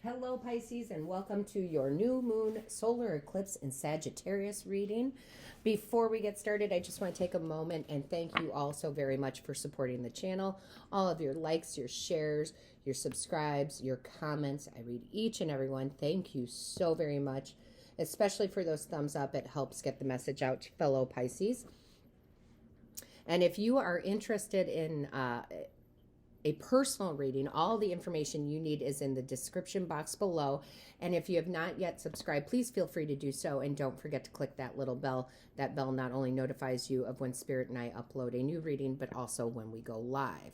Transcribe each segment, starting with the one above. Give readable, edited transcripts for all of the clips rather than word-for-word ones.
Hello Pisces, and welcome to your new moon solar eclipse in Sagittarius reading. Before we get started, I just want to take a moment and thank you all so very much for supporting the channel. All of your likes, your shares, your subscribes, your comments. I read each and every one. Thank you so very much, especially for those thumbs up. It helps get the message out to fellow Pisces. And if you are interested in a personal reading, all the information you need is in the description box below. And if you have not yet subscribed, please feel free to do so. And don't forget to click that little bell. That bell not only notifies you of when Spirit and I upload a new reading, but also when we go live.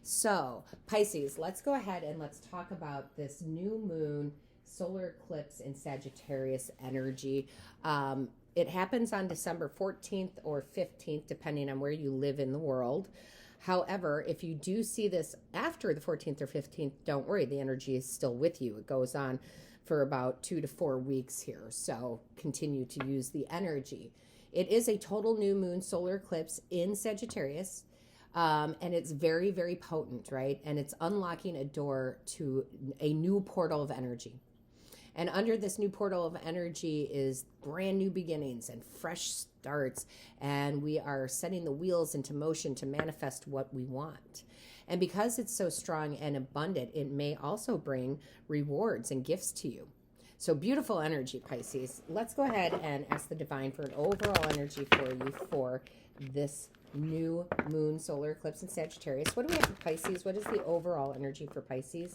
So Pisces, let's go ahead and let's talk about this new moon solar eclipse in Sagittarius energy. It happens on December 14th or 15th, depending on where you live in the world. However, if you do see this after the 14th or 15th, don't worry, the energy is still with you. It goes on for about 2 to 4 weeks here, so continue to use the energy. It is a total new moon solar eclipse in Sagittarius, and it's very, very potent, right? And it's unlocking a door to a new portal of energy. And under this new portal of energy is brand new beginnings and fresh starts. And we are setting the wheels into motion to manifest what we want. And because it's so strong and abundant, it may also bring rewards and gifts to you. So beautiful energy, Pisces. Let's go ahead and ask the divine for an overall energy for you for this new moon solar eclipse in Sagittarius. What do we have for Pisces? What is the overall energy for Pisces?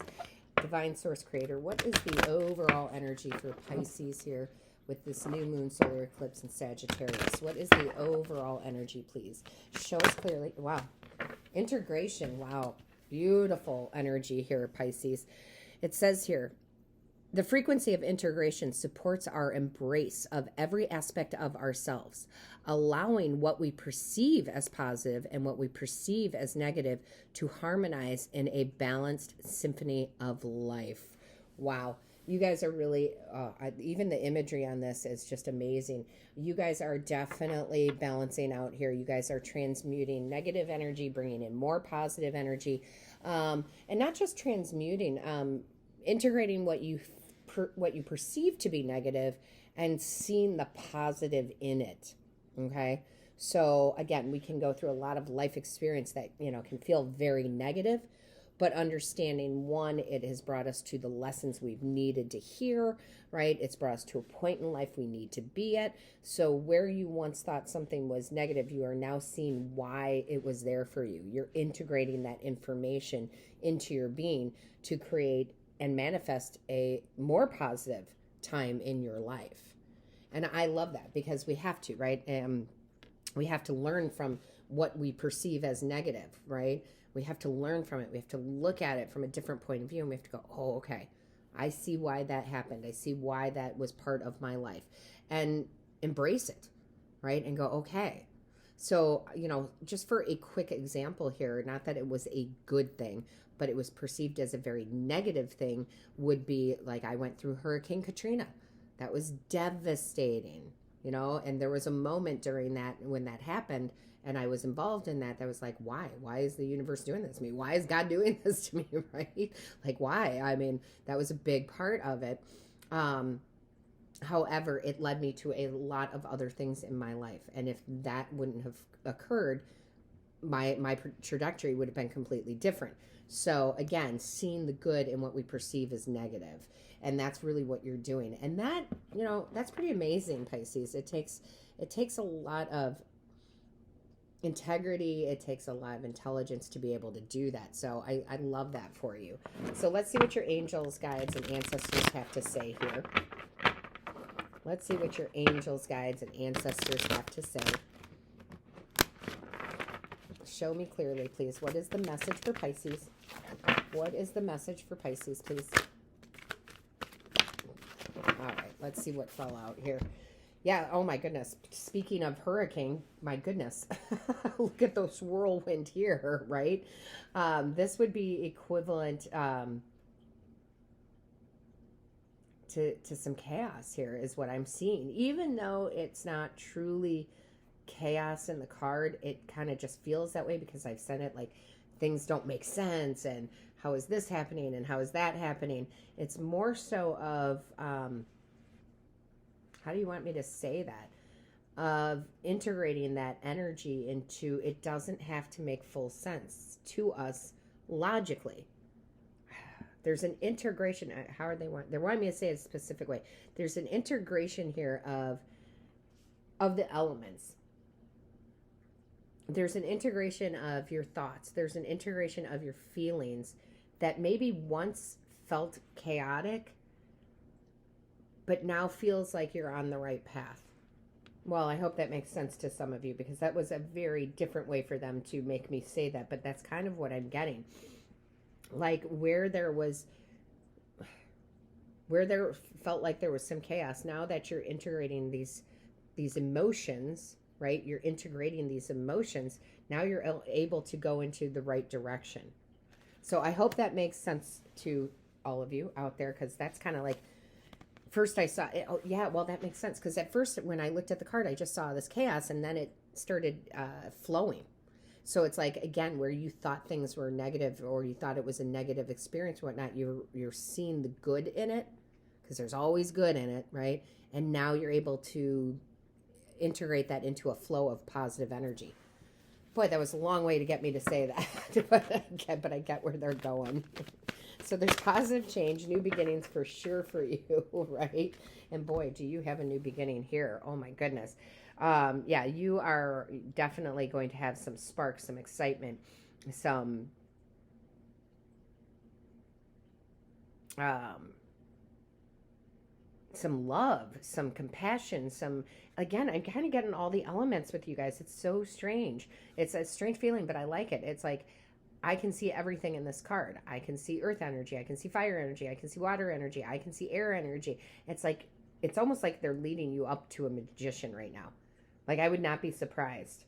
Divine Source Creator, what is the overall energy for Pisces here with this new moon solar eclipse in Sagittarius? What is the overall energy, please? Show us clearly. Wow. Integration. Wow. Beautiful energy here, Pisces. It says here, the frequency of integration supports our embrace of every aspect of ourselves, allowing what we perceive as positive and what we perceive as negative to harmonize in a balanced symphony of life. Wow. You guys are really, even the imagery on this is just amazing. You guys are definitely balancing out here. You guys are transmuting negative energy, bringing in more positive energy, and not just transmuting, integrating what you perceive to be negative and seeing the positive in it. Okay. So again, we can go through a lot of life experience that, can feel very negative, but understanding one, it has brought us to the lessons we've needed to hear, right? It's brought us to a point in life we need to be at. So where you once thought something was negative, you are now seeing why it was there for you. You're integrating that information into your being to create and manifest a more positive time in your life. And I love that because we have to, right? We have to learn from what we perceive as negative, right? We have to learn from it. We have to look at it from a different point of view, and we have to go, oh, okay, I see why that happened. I see why that was part of my life, and embrace it, right? And go, okay. So, just for a quick example here, not that it was a good thing, but it was perceived as a very negative thing, would be like I went through Hurricane Katrina. That was devastating, and there was a moment during that when that happened and I was involved in that was like, why? Why is the universe doing this to me? Why is God doing this to me, right? Like, why? I mean, that was a big part of it. However, it led me to a lot of other things in my life. And if that wouldn't have occurred, my trajectory would have been completely different. So again, seeing the good in what we perceive as negative. And that's really what you're doing. And that, that's pretty amazing, Pisces. It takes a lot of integrity. It takes a lot of intelligence to be able to do that. So I love that for you. So let's see what your angels, guides, and ancestors have to say here. Let's see what your angels, guides, and ancestors have to say. Show me clearly, please. What is the message for Pisces? What is the message for Pisces, please? All right, let's see what fell out here. Yeah, oh my goodness. Speaking of hurricane, my goodness. Look at those whirlwind here, right? This would be equivalent to some chaos here is what I'm seeing. Even though it's not truly chaos in the card, it kind of just feels that way because I've said it like things don't make sense, and how is this happening and how is that happening. It's more so of, how do you want me to say that? Of integrating that energy into, it doesn't have to make full sense to us logically. There's an integration. How are they wanting me to say it a specific way. There's an integration here of the elements. There's an integration of your thoughts. There's an integration of your feelings that maybe once felt chaotic, but now feels like you're on the right path. Well, I hope that makes sense to some of you, because that was a very different way for them to make me say that, but that's kind of what I'm getting. Like where there felt like there was some chaos, now that you're integrating these emotions, right? You're integrating these emotions. Now you're able to go into the right direction. So I hope that makes sense to all of you out there, because that's kind of like, first I saw it, oh yeah, well that makes sense, because at first when I looked at the card, I just saw this chaos, and then it started flowing. So it's like, again, where you thought things were negative, or you thought it was a negative experience, whatnot, you're seeing the good in it, because there's always good in it, right? And now you're able to integrate that into a flow of positive energy. Boy, that was a long way to get me to say that, but I get where they're going. So there's positive change, new beginnings for sure for you, right? And boy, do you have a new beginning here. Oh my goodness. Yeah, you are definitely going to have some sparks, some excitement, some love, some compassion, again, I'm kind of getting all the elements with you guys. It's so strange. It's a strange feeling, but I like it. It's like, I can see everything in this card. I can see earth energy. I can see fire energy. I can see water energy. I can see air energy. It's like, it's almost like they're leading you up to a magician right now. Like, I would not be surprised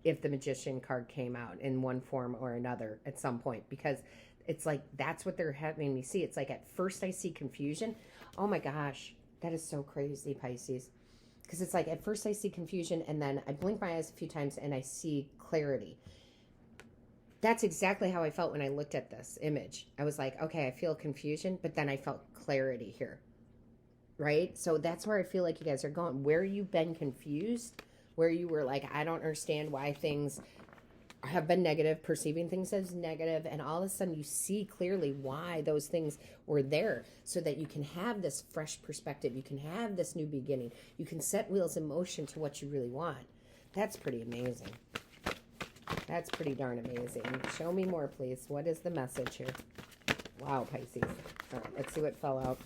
if the magician card came out in one form or another at some point, because it's like, that's what they're having me see. It's like, at first I see confusion. Oh my gosh, that is so crazy, Pisces. Because it's like, at first I see confusion, and then I blink my eyes a few times and I see clarity. That's exactly how I felt when I looked at this image. I was like, okay, I feel confusion, but then I felt clarity here, right? So that's where I feel like you guys are going. Where you've been confused, where you were like, I don't understand why things have been negative, perceiving things as negative, and all of a sudden you see clearly why those things were there, so that you can have this fresh perspective. You can have this new beginning. You can set wheels in motion to what you really want. That's pretty amazing. That's pretty darn amazing. Show me more, please. What is the message here? Wow, Pisces. All right, let's see what fell out.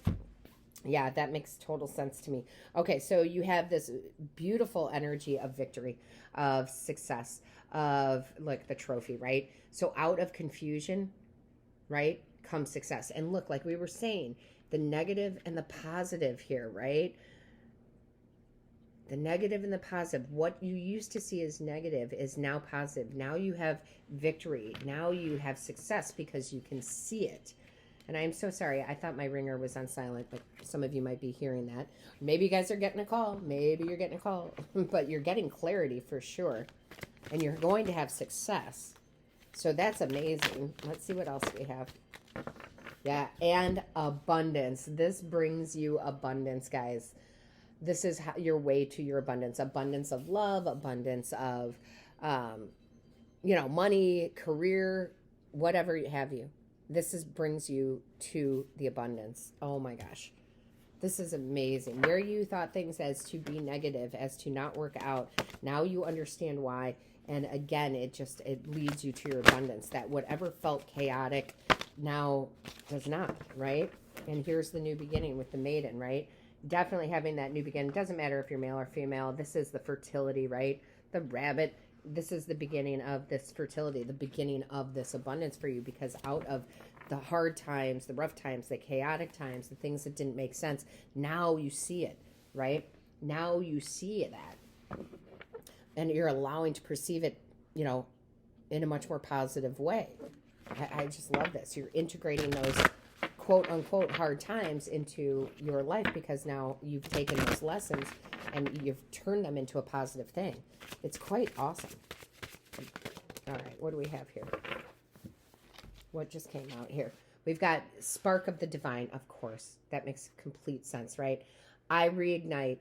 Yeah, that makes total sense to me. Okay, so you have this beautiful energy of victory, of success, of like the trophy, right? So out of confusion, right, comes success. And look, like we were saying, the negative and the positive here, right? The negative and the positive. What you used to see as negative is now positive. Now you have victory. Now you have success because you can see it. And I'm so sorry. I thought my ringer was on silent, but some of you might be hearing that. Maybe you guys are getting a call. Maybe you're getting a call. But you're getting clarity for sure. And you're going to have success. So that's amazing. Let's see what else we have. Yeah, and abundance. This brings you abundance, guys. This is how, your way to your abundance. Abundance of love, abundance of, money, career, whatever have you. This brings you to the abundance. Oh my gosh. This is amazing. Where you thought things as to be negative, as to not work out, now you understand why. And again, it leads you to your abundance. That whatever felt chaotic now does not, right? And here's the new beginning with the maiden, right? Definitely having that new beginning. Doesn't matter if you're male or female. This is the fertility, right? The rabbit. This is the beginning of this fertility, the beginning of this abundance for you, because out of the hard times, the rough times, the chaotic times, the things that didn't make sense, now you see it, right? Now you see that. And you're allowing to perceive it, in a much more positive way. I just love this. You're integrating those quote unquote hard times into your life, because now you've taken those lessons and you've turned them into a positive thing. It's quite awesome. All right, what do we have here? What just came out here? We've got spark of the divine, of course. That makes complete sense, right? I reignite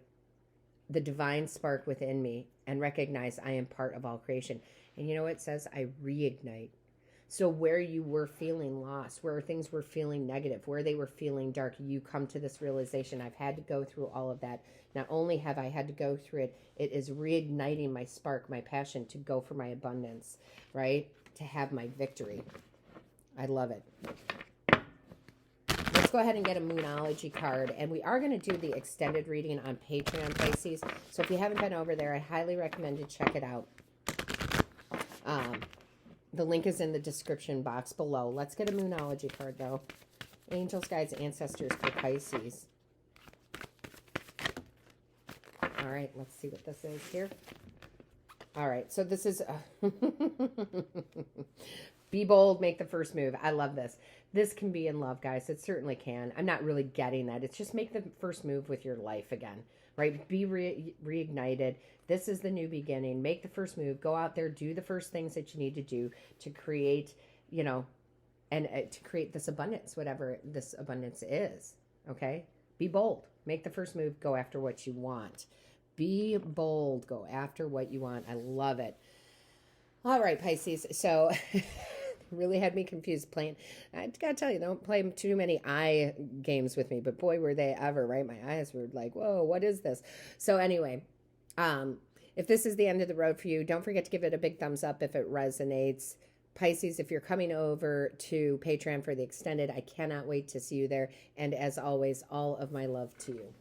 the divine spark within me and recognize I am part of all creation. And you know what it says? I reignite. So where you were feeling lost, where things were feeling negative, where they were feeling dark, you come to this realization. I've had to go through all of that. Not only have I had to go through it, it is reigniting my spark, my passion to go for my abundance, right? To have my victory. I love it. Let's go ahead and get a Moonology card. And we are going to do the extended reading on Patreon, Pisces. So if you haven't been over there, I highly recommend you check it out. The link is in the description box below. Let's get a Moonology card, though. Angels, guides, ancestors for Pisces. All right, let's see what this is here. All right, so this is... Be bold, make the first move. I love this. This can be in love, guys. It certainly can. I'm not really getting that. It's just make the first move with your life again, right? Be reignited. This is the new beginning. Make the first move. Go out there, do the first things that you need to do to create, you know, and to create this abundance, whatever this abundance is, okay? Be bold. Make the first move. Go after what you want. Be bold. Go after what you want. I love it. All right, Pisces. So... really had me confused playing. I gotta tell you, don't play too many eye games with me, but boy, were they ever, right? My eyes were like, whoa, what is this? So anyway, if this is the end of the road for you, don't forget to give it a big thumbs up if it resonates. Pisces, if you're coming over to Patreon for the extended, I cannot wait to see you there. And as always, all of my love to you.